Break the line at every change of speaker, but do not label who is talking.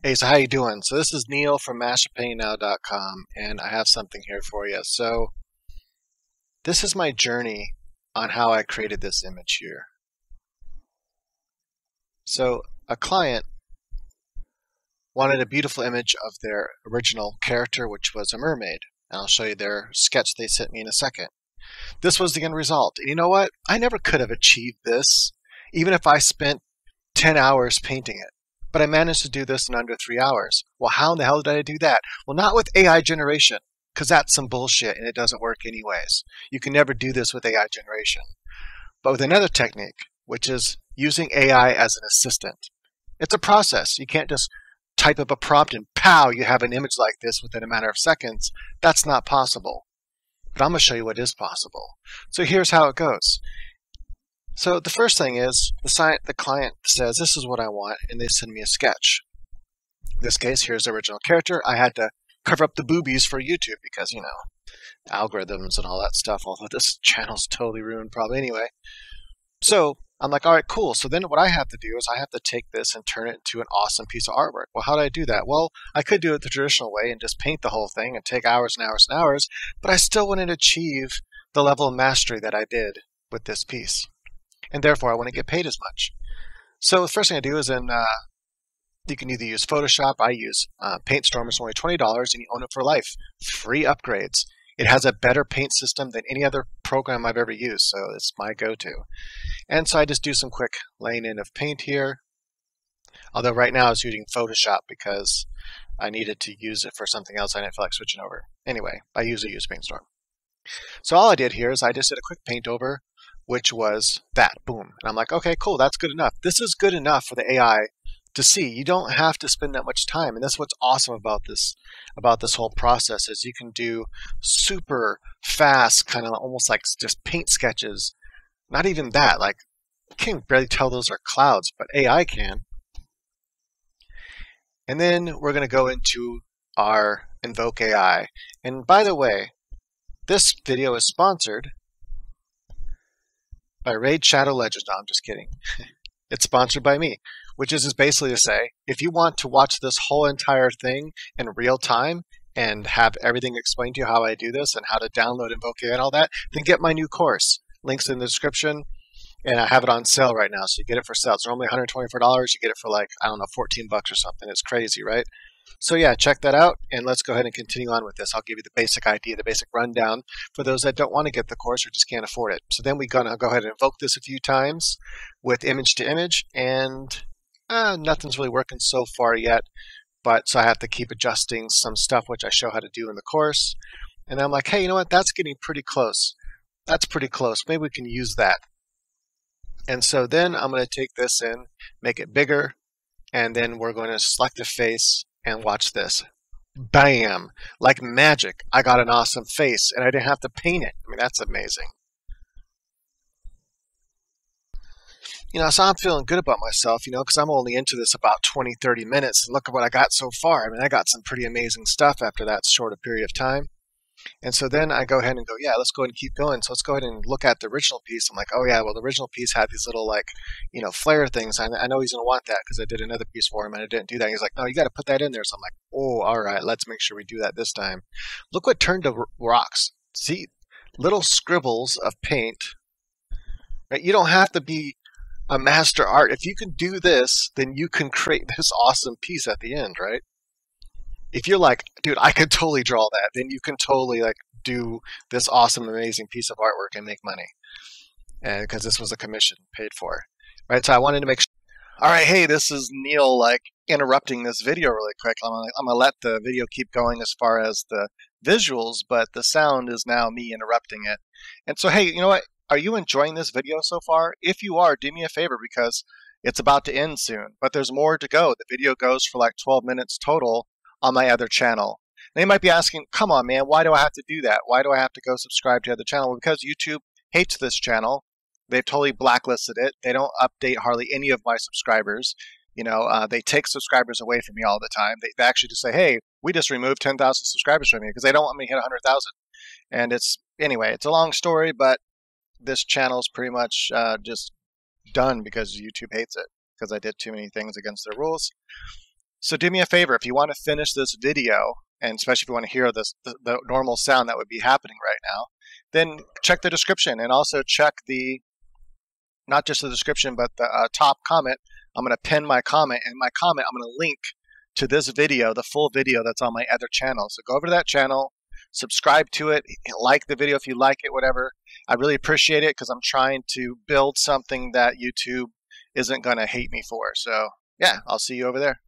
Hey, so how you doing? So this is Neil from masterpaintingnow.com, and I have something here for you. So this is my journey on how I created this image here. So a client wanted a beautiful image of their original character, which was a mermaid. And I'll show you their sketch they sent me in a second. This was the end result. And you know what? I never could have achieved this, even if I spent 10 hours painting it. But I managed to do this in under 3 hours. Well, how in the hell did I do that? Well, not with AI generation, because that's some bullshit and it doesn't work anyways. You can never do this with AI generation. But with another technique, which is using AI as an assistant. It's a process. You can't just type up a prompt and pow, you have an image like this within a matter of seconds. That's not possible. But I'm going to show you what is possible. So here's how it goes. So the first thing is the client says, this is what I want, and they send me a sketch. In this case, here's the original character. I had to cover up the boobies for YouTube because, you know, algorithms and all that stuff, although this channel's totally ruined probably anyway. So I'm like, all right, cool. So then what I have to do is I have to take this and turn it into an awesome piece of artwork. Well, how do I do that? Well, I could do it the traditional way and just paint the whole thing and take hours and hours and hours, but I still wouldn't achieve the level of mastery that I did with this piece. And therefore, I wouldn't get paid as much. So the first thing I do is you can either use Photoshop. I use PaintStorm. It's only $20, and you own it for life. Free upgrades. It has a better paint system than any other program I've ever used, so it's my go-to. And so I just do some quick laying in of paint here. Although right now I was using Photoshop because I needed to use it for something else. I didn't feel like switching over. Anyway, I usually use PaintStorm. So all I did here is I just did a quick paint over, which was that, boom. And I'm like, okay, cool, that's good enough. This is good enough for the AI to see. You don't have to spend that much time. And that's what's awesome about this whole process is you can do super fast, kind of almost like just paint sketches. Not even that, like you can't barely tell those are clouds, but AI can. And then we're going to go into our Invoke AI. And by the way, this video is sponsored by Raid Shadow Legends. No, I'm just kidding. It's sponsored by me, which is basically to say, if you want to watch this whole entire thing in real time and have everything explained to you how I do this and how to download Invoke AI and all that, then get my new course. Links in the description, and I have it on sale right now, so you get it for sale. It's normally $124. You get it for like, I don't know, 14 bucks or something. It's crazy, right? So yeah, check that out, and let's go ahead and continue on with this. I'll give you the basic idea, the basic rundown for those that don't want to get the course or just can't afford it. So then we're going to go ahead and invoke this a few times with image to image, and nothing's really working so far yet, but so I have to keep adjusting some stuff, which I show how to do in the course. And I'm like, hey, you know what? That's getting pretty close. That's pretty close. Maybe we can use that. And so then I'm going to take this in, make it bigger, and then we're going to select a face and watch this. Bam! Like magic, I got an awesome face, and I didn't have to paint it. I mean, that's amazing. You know, so I'm feeling good about myself, you know, because I'm only into this about 20, 30 minutes, and look at what I got so far. I mean, I got some pretty amazing stuff after that short a period of time. And so then I go ahead and go, yeah, let's go ahead and keep going. So let's go ahead and look at the original piece. I'm like, oh yeah, well, the original piece had these little like, you know, flare things. I know he's going to want that because I did another piece for him and I didn't do that. He's like, no, you got to put that in there. So I'm like, oh, all right, let's make sure we do that this time. Look what turned to rocks. See, little scribbles of paint. Right? You don't have to be a master art. If you can do this, then you can create this awesome piece at the end, right? If you're like, dude, I could totally draw that, then you can totally like do this awesome, amazing piece of artwork and make money. And because this was a commission paid for, right? So I wanted to make sure. All right, hey, this is Neil, like interrupting this video really quick. I'm gonna let the video keep going as far as the visuals, but the sound is now me interrupting it. And so, hey, you know what? Are you enjoying this video so far? If you are, do me a favor because it's about to end soon, but there's more to go. The video goes for like 12 minutes total on my other channel. And they might be asking, come on, man, why do I have to do that? Why do I have to go subscribe to the other channel? Well, because YouTube hates this channel. They've totally blacklisted it. They don't update hardly any of my subscribers. You know, they take subscribers away from me all the time. They actually just say, hey, we just removed 10,000 subscribers from you because they don't want me to hit 100,000. And anyway, it's a long story, but this channel is pretty much just done because YouTube hates it because I did too many things against their rules. So do me a favor, if you want to finish this video, and especially if you want to hear the normal sound that would be happening right now, then check the description, and also check not just the description, but the top comment. I'm going to pin my comment, and my comment, I'm going to link to this video, the full video that's on my other channel. So go over to that channel, subscribe to it, like the video if you like it, whatever. I really appreciate it because I'm trying to build something that YouTube isn't going to hate me for. So yeah, I'll see you over there.